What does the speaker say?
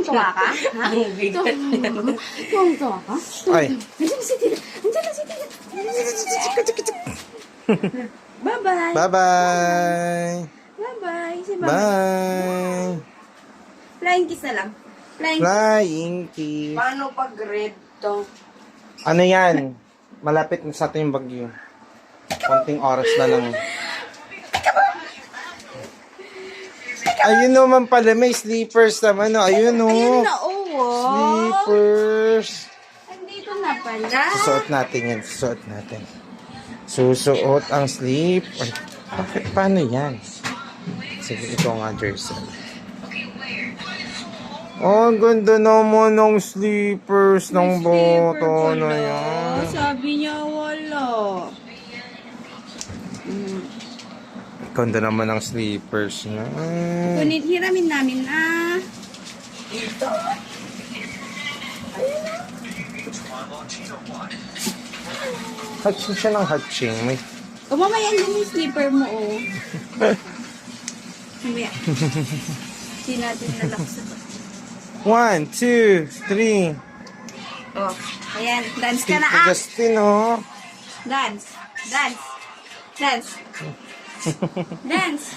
Tuwang-tuwa ka? Ang bigat niya. Tuwang-tuwa ka? Ay. Andiyan na si Tita. Andiyan na si Tita. Bye-bye. Bye-bye. Bye-bye. Si Mama. Bye. Flying kiss na lang. Flying kiss. Flying kiss. Paano pag red to? Ano yan? Malapit na sa atin yung bagyo. Konting oras na lang. Ayun naman pala, may sleepers naman. No? Ayun o. Ayun na, oh. Sleepers. Andito na pala. Susuot natin yan. Susuot natin. Susuot ang sleep. Ay, bakit? Paano yan? Sige, ito nga jersey. Oh, ang ganda naman ng sleepers ng boto na yan. Sabi niya wala. Ganda naman ng sleepers niya. Kunit, hiramin namin Hatching siya ng hatching. May... O mamaya andun yung slipper mo, oh. Mamaya. Hindi natin nalaksa. 1, 2, 3. Oh, ayan. Dance ka Tito na, ah. Justin, oh. Dance. Dance. Dance. Dance.